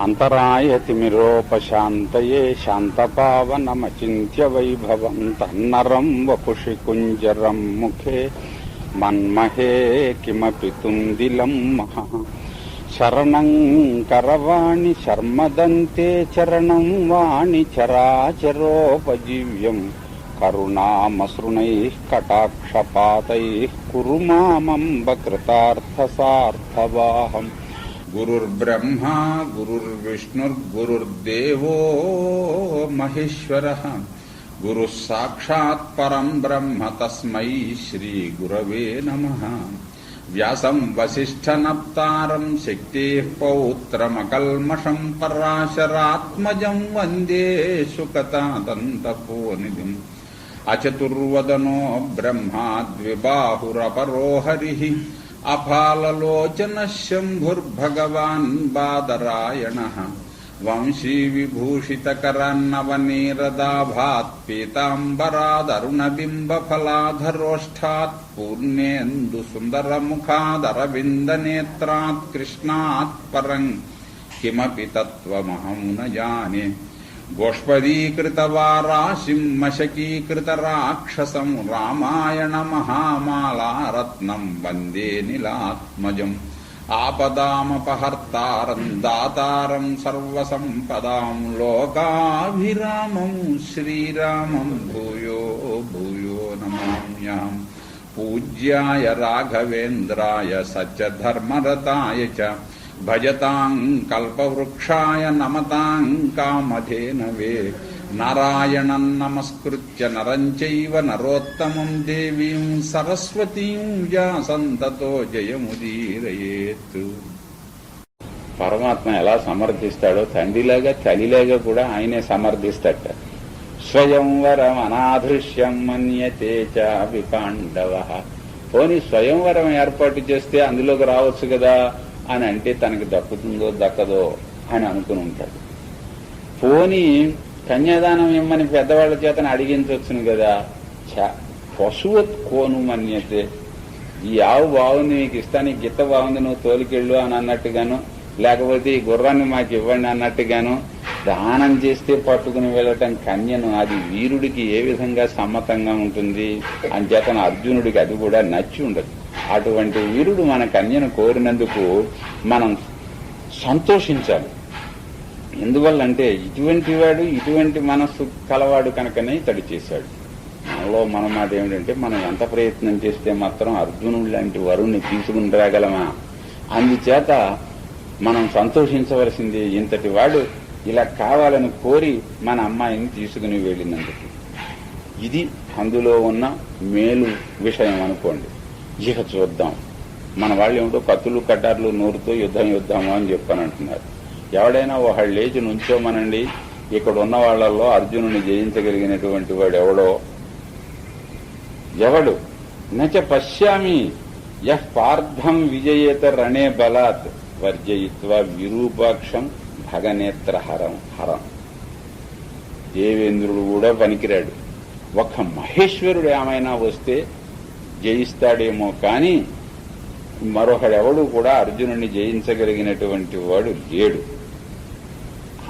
అంతరాయతిమిరోపశాంతయే శాంతపావనమచింత్య వైభవం తన్నరం వపుషి కుంజరం ముఖే మన్మహే కిమపి తుందిలం మహా శరణం కరవాణి శర్మదంతే చరణం వాణి చరాచరోపజీవ్యం కరుణామసృణైః కటాక్షపాతైః కురు మామంబ కృతార్థసార్థవాహం. గురుర్బ్రహ్మా గురుర్విష్ణుర్గురుర్దేవో మహేశ్వరః గురుః సాక్షాత్ పరం బ్రహ్మ తస్మై శ్రీ గురవే నమః. వ్యాసం వసిష్ఠనప్తారం శక్తేః పౌత్రమకల్మషం పరాశరాత్మజం వందే శుకతాదంతపోనిధిం. అచతుర్వదనో బ్రహ్మా ద్విబాహురపరో హరిః అఫాలలోచనః శంభుర్భగవాన్ బాదరాయణః. వంశీ విభూషితకరాన్నవనీరదాభాత్ పీతాంబరాదరుణబింబఫలాధరోష్ఠాత్ పూర్ణేందు సుందరముఖాదరవిందనేత్రాత్ కృష్ణాత్ పరం కిమపి తత్వమహం న జానే. గోష్పదీకృతవారాశిం మశకీకృతరాక్షసం రామాయణ మహామాలారత్నం వందే నీలాత్మజం. ఆపదామపహర్తారం దాతారం సర్వసంపదాం లోకాభిరామం శ్రీరామం భూయో భూయో నమామ్యహం. పూజ్యాయ రాఘవేంద్రాయ సత్యధర్మరతాయ చ భజతాం కల్పవృక్షాయ నమతాం కామధేనవే. నారాయణం నమస్కృత్య నరం చైవ నరోత్తమం దేవీం సరస్వతీం వ్యాసం తతో జయముదీరయేత్. పరమాత్మ ఎలా సమర్థిస్తాడో తండ్రిలాగా తల్లిలాగా కూడా ఆయనే సమర్థిస్తాట. స్వయంవరం అనాదృశ్యం మన్యతే చాపి పాండవః. పోనీ స్వయంవరం ఏర్పాటు చేస్తే అందులోకి రావచ్చు కదా అని అంటే తనకి దక్కుతుందో దక్కదో అని అనుకుని ఉంటాడు. పోనీ కన్యాదానం ఇమ్మని పెద్దవాళ్ల చేతను అడిగించవచ్చును కదా. పశువత్ కోను మన్యతే. ఈ ఆవు బాగుంది నీకు ఇస్తాను, ఈ గిత్త బాగుంది నువ్వు తోలికెళ్ళు అని అన్నట్టుగాను, లేకపోతే ఈ గుర్రాన్ని మాకు ఇవ్వండి అన్నట్టుగాను దానం చేస్తే పట్టుకుని వెళ్ళటం కన్యను అది వీరుడికి ఏ విధంగా సమ్మతంగా ఉంటుంది. అంచేతను అర్జునుడికి అది కూడా నచ్చి ఉండదు. అటువంటి వీరుడు మన కన్యను కోరినందుకు మనం సంతోషించాలి. ఎందువల్లంటే ఇటువంటి వాడు ఇటువంటి మనస్సు కలవాడు కనుకనే ఇతడు చేశాడు. మనలో మన మాట ఏమిటంటే మనం ఎంత ప్రయత్నం చేస్తే మాత్రం అర్జునుడు లాంటి వరుణ్ణి తీసుకుని రాగలమా? అందుచేత మనం సంతోషించవలసింది ఇంతటి వాడు ఇలా కావాలని కోరి మన అమ్మాయిని తీసుకుని వెళ్ళినందుకు. ఇది అందులో ఉన్న మేలు విషయం అనుకోండి. ఇక చూద్దాం. మన వాళ్ళు ఏమిటో కత్తులు కటార్లు నూరుతో యుద్ధము అని చెప్పని అంటున్నారు. ఎవడైనా ఒకళ్ళు లేచి నుంచోమనండి, ఇక్కడ ఉన్న వాళ్లలో అర్జునుని జయించగలిగినటువంటి వాడు ఎవడు నచ పశ్యామి యః పార్థం విజయేత రణే బలాత్ వర్జయిత్వా విరూపాక్షం భగనేత్ర హరం. దేవేంద్రుడు కూడా పనికిరాడు. ఒక్క మహేశ్వరుడు ఏమైనా వస్తే జయిస్తాడేమో కానీ మరొకడెవడు కూడా అర్జునుడిని జయించగలిగినటువంటి వాడు లేడు.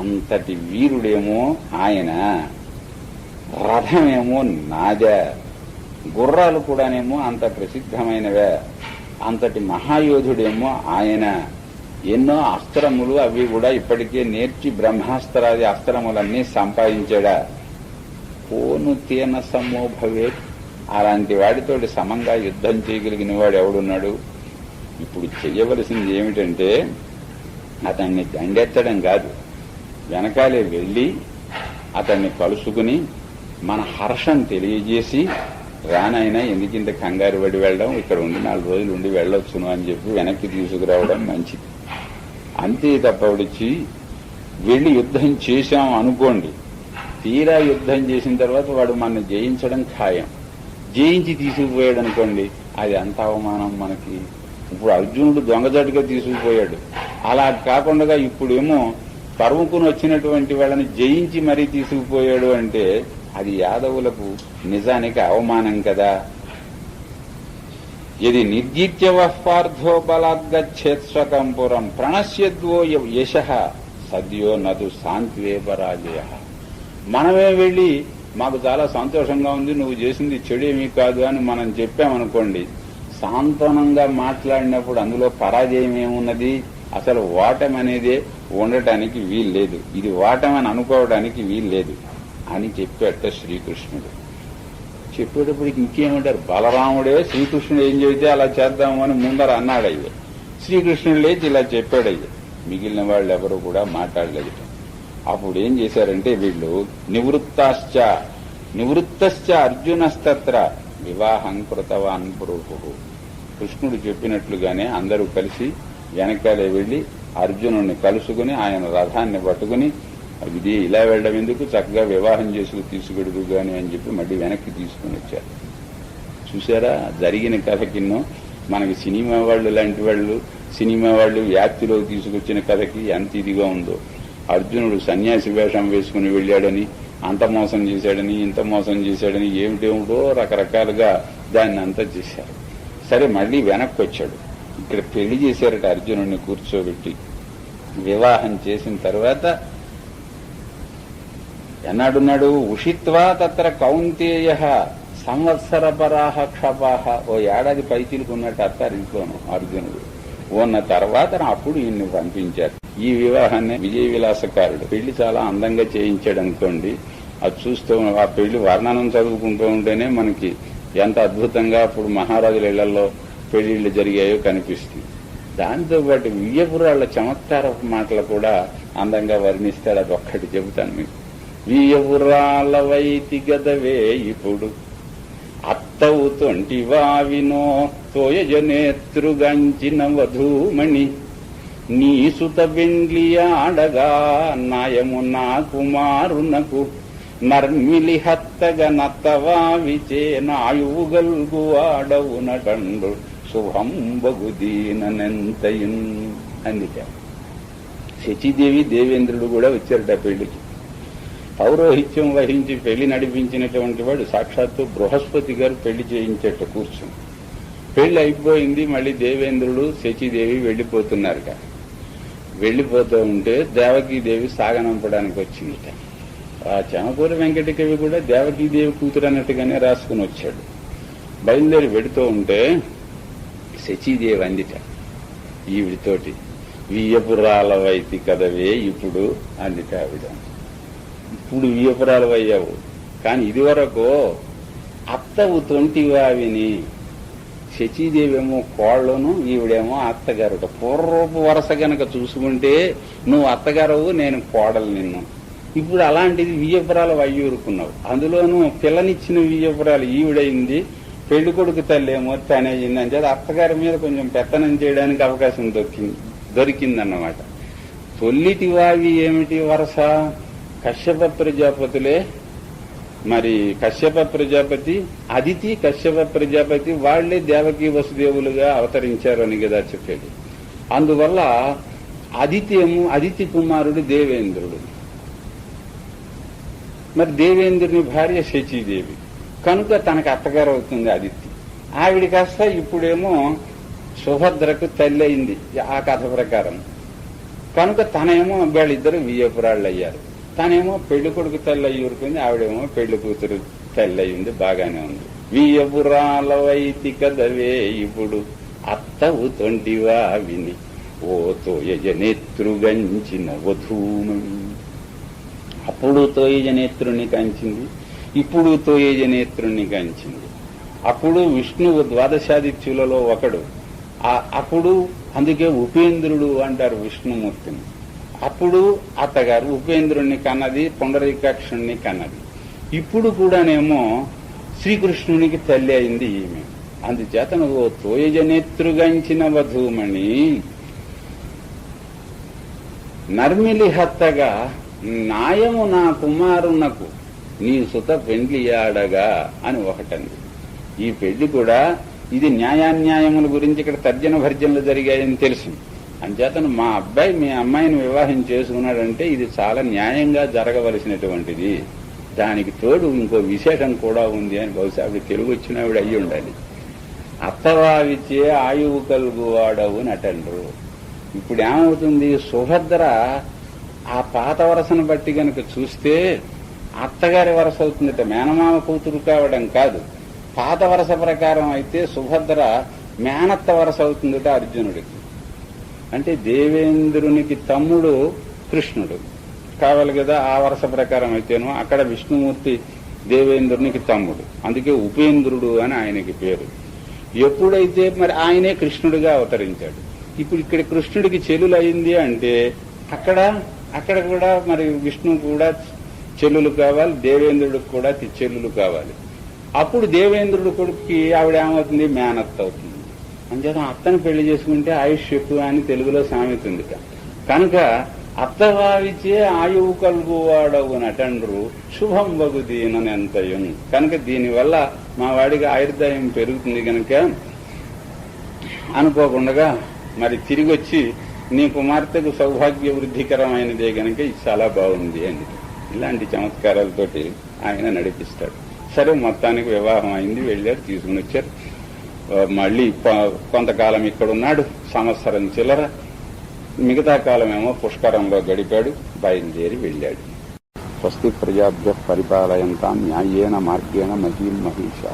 అంతటి వీరుడేమో ఆయన, రథమేమో నాదే, గుర్రాలు కూడానేమో అంత ప్రసిద్ధమైనవే, అంతటి మహాయోధుడేమో ఆయన. ఎన్నో అస్త్రములు అవి కూడా ఇప్పటికే నేర్చి బ్రహ్మాస్త్రాది అస్త్రములన్నీ సంపాదించాడా. పోను తేన సమ్మో భవేత్. అలాంటి వాడితోటి సమంగా యుద్ధం చేయగలిగిన వాడు ఎవడున్నాడు? ఇప్పుడు చెయ్యవలసింది ఏమిటంటే అతన్ని దండెత్తడం కాదు, వెనకాలే వెళ్లి అతన్ని కలుసుకుని మన హర్షం తెలియజేసి, రానైనా ఎందుకింత కంగారు పడి వెళ్ళడం, ఇక్కడ ఉండి 4 రోజులు ఉండి వెళ్ళొచ్చును అని చెప్పి వెనక్కి తీసుకురావడం మంచిది. అంతే తప్ప విడిచి వెళ్లి యుద్ధం చేశాం అనుకోండి, తీరా యుద్ధం చేసిన తర్వాత వాడు మన జయించడం ఖాయం. జయించి తీసుకుపోయాడు అనుకోండి, అది అంత అవమానం మనకి. ఇప్పుడు అర్జునుడు దొంగజాటుగా తీసుకుపోయాడు. అలా కాకుండా ఇప్పుడేమో తరుముకుని వచ్చినటువంటి వాళ్ళని జయించి మరీ తీసుకుపోయాడు అంటే అది యాదవులకు నిజానికి అవమానం కదా. यदि निर्जीत्यवः पार्थो बलाद्गच्छेत् स्वकंपुरं प्रणश्यद्वो यशः సద్యో నదు శాంతివే పరాజయ. మనమే వెళ్ళి మాకు చాలా సంతోషంగా ఉంది, నువ్వు చేసింది చెడేమీ కాదు అని మనం చెప్పామనుకోండి, సాంత్వనంగా మాట్లాడినప్పుడు అందులో పరాజయం ఏమున్నది? అసలు ఓటమి అనేదే ఉండటానికి వీల్లేదు, ఇది ఓటమని అనుకోవడానికి వీల్లేదు అని చెప్పాట శ్రీకృష్ణుడు. చెప్పేటప్పటికి ఇంకేమంటారు, బలరాముడే శ్రీకృష్ణుడు ఏం చెబితే అలా చేద్దాము అని ముందర అన్నాడయ్యే. శ్రీకృష్ణుడు లేచి ఇలా చెప్పాడయ్యే. మిగిలిన వాళ్ళు ఎవరు కూడా మాట్లాడలేదు. అప్పుడు ఏం చేశారంటే వీళ్ళు నివృత్తశ్చ అర్జునస్తత్ర వివాహం కృతవాన్ పురుహు. కృష్ణుడు చెప్పినట్లుగానే అందరూ కలిసి వెనకాలే వెళ్లి అర్జునుడిని కలుసుకుని ఆయన రథాన్ని పట్టుకుని ఇది ఇలా వెళ్ళడం ఎందుకు, చక్కగా వివాహం చేసుకు తీసుకెడుదు గాని అని చెప్పి మళ్ళీ వెనక్కి తీసుకుని వచ్చారు. చూసారా జరిగిన కథ కిన్నో మనకి సినిమా వాళ్ళు లాంటి వాళ్ళు, సినిమా వాళ్ళు వ్యాప్తిలో తీసుకొచ్చిన కథకి ఎంత ఇదిగా ఉందో. అర్జునుడు సన్యాసి వేషం వేసుకుని వెళ్ళాడని, అంత మోసం చేశాడని, ఇంత మోసం చేశాడని, ఏమిటేమిటో రకరకాలుగా దాన్ని అంతా చేశారు. సరే మళ్ళీ వెనక్కి వచ్చాడు. ఇక్కడ పెళ్లి చేశారట అర్జునుడిని కూర్చోబెట్టి. వివాహం చేసిన తర్వాత ఎన్నాడున్నాడు, ఉషిత్వా తత్ర కౌంతేయ సంవత్సర పరాహ క్షపాహ. ఓ ఏడాది పైచిలుకున్నట్టు అత్తారింట్లోనూ అర్జునుడు ఉన్న తర్వాత అప్పుడు ఈయన్ని పంపించారు. ఈ వివాహాన్ని విజయ విలాసకారుడు పెళ్లి చాలా అందంగా చేయించాడు అనుకోండి. అది చూస్తూ ఆ పెళ్లి వర్ణనం చదువుకుంటూ ఉంటేనే మనకి ఎంత అద్భుతంగా అప్పుడు మహారాజుల ఇళ్లలో పెళ్లిళ్లు జరిగాయో కనిపిస్తుంది. దాంతోపాటు వియ్యపురాళ్ల చమత్కార మాటలు కూడా అందంగా వర్ణిస్తాడు. అది ఒక్కటి చెబుతాను మీకు. వియ్యపురాల వైతి గదవే ఇప్పుడు అత్తవు తొంటివావినో తోయజనేత్రుగంచిన వధూమణి నీ సుత బెండ్లియాడగా నాయము నా కుమారునకు నర్మిలి హత్తగ నత్తవావిచే నాయుగల్గు ఆడవు నటండు శుభం బగుదీనెంతయున్ అందుకే. శచీదేవి దేవేంద్రుడు కూడా వచ్చారట పెళ్లికి. పౌరోహిత్యం వహించి పెళ్లి నడిపించినటువంటి వాడు సాక్షాత్తు బృహస్పతి గారు పెళ్లి చేయించేట కూర్చుని. పెళ్లి అయిపోయింది. మళ్ళీ దేవేంద్రుడు శచీదేవి వెళ్లిపోతున్నారుగా. వెళ్లిపోతూ ఉంటే దేవకీదేవి సాగనంపడానికి వచ్చిందిట. ఆ చమకూర వెంకటకవి కూడా దేవకీదేవి కూతురు అన్నట్టుగానే రాసుకుని వచ్చాడు. బయలుదేరి వెడుతూ ఉంటే శచీదేవి అందిట ఈవిడితోటి, వియ్యపురాల వైతి కదవే ఇప్పుడు అందిట ఆవిడ. ఇప్పుడు వియ్యపురాలు అయ్యావు, కానీ ఇదివరకు అత్తవు తొంటివావిని. శచీదేవి ఏమో కోళ్లను, ఈవిడేమో అత్తగారుట. పూర్వరూపు వరస గనక చూసుకుంటే నువ్వు అత్తగారవు, నేను కోడలు నిన్ను. ఇప్పుడు అలాంటిది వియ్యపురాలు అయ్యూరుకున్నావు. అందులోనూ పిల్లనిచ్చిన వియ్యపురాలు ఈవిడైంది. పెళ్లి కొడుకు తల్లేమో తనేయింది. అంటే అత్తగారి మీద కొంచెం పెత్తనం చేయడానికి అవకాశం దొరికిందన్నమాట. తొల్లిటివావి ఏమిటి వరస? కశ్యప ప్రజాపతులే. మరి కశ్యప ప్రజాపతి, అదితి కశ్యప ప్రజాపతి వాళ్లే దేవకీ వసుదేవులుగా అవతరించారు అని కదా చెప్పేది. అందువల్ల అదితి కుమారుడు దేవేంద్రుడు. మరి దేవేంద్రుని భార్య శచీదేవి కనుక తనకు అత్తగారు అవుతుంది అదితి. ఆవిడ కాస్త ఇప్పుడేమో సుభద్రకు తల్లి అయింది ఆ కథ ప్రకారం. కనుక తనేమో వీళ్ళిద్దరు వియ్యపురాళ్ళు అయ్యారు. తనేమో పెళ్లి కొడుకు తల్లి అయ్యి ఊరుకుంది, ఆవిడేమో పెళ్లి కూతురు తల్లి అయ్యింది. బాగానే ఉంది. వియ్యపురాల వైతి కదవే ఇప్పుడు అత్తవు తొంటివా విని ఓ తోయజనేత్రుగంచిన వధూమణి. అప్పుడు తోయజనేత్రుని కంచింది, ఇప్పుడు తోయజనేత్రుని కంచింది. అప్పుడు విష్ణువు ద్వాదశాదిత్యులలో ఒకడు. అప్పుడు అందుకే ఉపేంద్రుడు అంటారు విష్ణుమూర్తిని. అప్పుడు అత్తగారు ఉపేంద్రుణ్ణి కన్నది, పుండరీకాక్షుణ్ణి కన్నది. ఇప్పుడు కూడానేమో శ్రీకృష్ణునికి తల్లి అయింది ఈమె. అందుచేత నువ్వు తోయజనేత్రుగంచిన వధూమణి నర్మిలి హత్తగా నాయము నా కుమారునకు నీ సుత పెండ్లియాడగా అని ఒకటంది. ఈ పెళ్లి కూడా ఇది న్యాయాన్యాయముల గురించి ఇక్కడ తర్జన భర్జనలు జరిగాయని తెలుసు. అంచేతను మా అబ్బాయి మీ అమ్మాయిని వివాహం చేసుకున్నాడంటే ఇది చాలా న్యాయంగా జరగవలసినటువంటిది. దానికి తోడు ఇంకో విశేషం కూడా ఉంది అని బహుశా ఆవిడ తెలుగు వచ్చిన ఆవిడ అయ్యి ఉండాలి. అత్తవావిచ్చే ఆయువు కలుగు వాడవు నటండ్రు. ఇప్పుడు ఏమవుతుంది, సుభద్ర ఆ పాత వరసను బట్టి గనక చూస్తే అత్తగారి వరస అవుతుందట, మేనమామ కూతురు కావడం కాదు. పాత వరస ప్రకారం అయితే సుభద్ర మేనత్త వరస అవుతుందట అర్జునుడికి. అంటే దేవేంద్రునికి తమ్ముడు కృష్ణుడు కావాలి కదా. ఆ వరస ప్రకారం అయితేనో అక్కడ విష్ణుమూర్తి దేవేంద్రునికి తమ్ముడు, అందుకే ఉపేంద్రుడు అని ఆయనకి పేరు. ఎప్పుడైతే మరి ఆయనే కృష్ణుడిగా అవతరించాడు. ఇప్పుడు ఇక్కడ కృష్ణుడికి చెల్లులు అయింది అంటే అక్కడ కూడా మరి విష్ణు కూడా చెల్లులు కావాలి, దేవేంద్రుడికి కూడా చెల్లులు కావాలి. అప్పుడు దేవేంద్రుడి కొడుకుకి ఆవిడ ఏమవుతుంది, మేనత్త అవుతుంది. అంచేత అత్తను పెళ్లి చేసుకుంటే ఆయుష్ ఎక్కువ అని తెలుగులో సామెత ఉంది. కనుక అత్తవారిచే ఆయువు కలుగువాడవు నటండ్రు శుభం బగు దీనెంతయం. కనుక దీనివల్ల మా వాడికి ఆయుర్దాయం పెరుగుతుంది కనుక అనుకోకుండా మరి తిరిగి వచ్చి నీ కుమార్తెకు సౌభాగ్య వృద్ధికరమైనదే గనక ఇది చాలా బాగుంది అని ఇలాంటి చమత్కారాలతోటి ఆయన నడిపిస్తాడు. సరే, మొత్తానికి వివాహం అయింది, వెళ్ళారు, తీసుకుని వచ్చారు. మళ్ళీ కొంతకాలం ఇక్కడున్నాడు, సంవత్సరం చిల్లర. మిగతా కాలమేమో పుష్కరంలో గడిపాడు, బయలుదేరి వెళ్ళాడు. స్వస్తి ప్రజాభ్య పరిపాలయంతాం న్యాయేన మార్గేణ మహీం మహిషా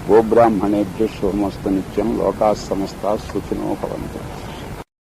గోబ్రాహ్మణేభ్య శుభమస్తు నిత్యం లోకాః సమస్తాః సుఖినో భవంతు.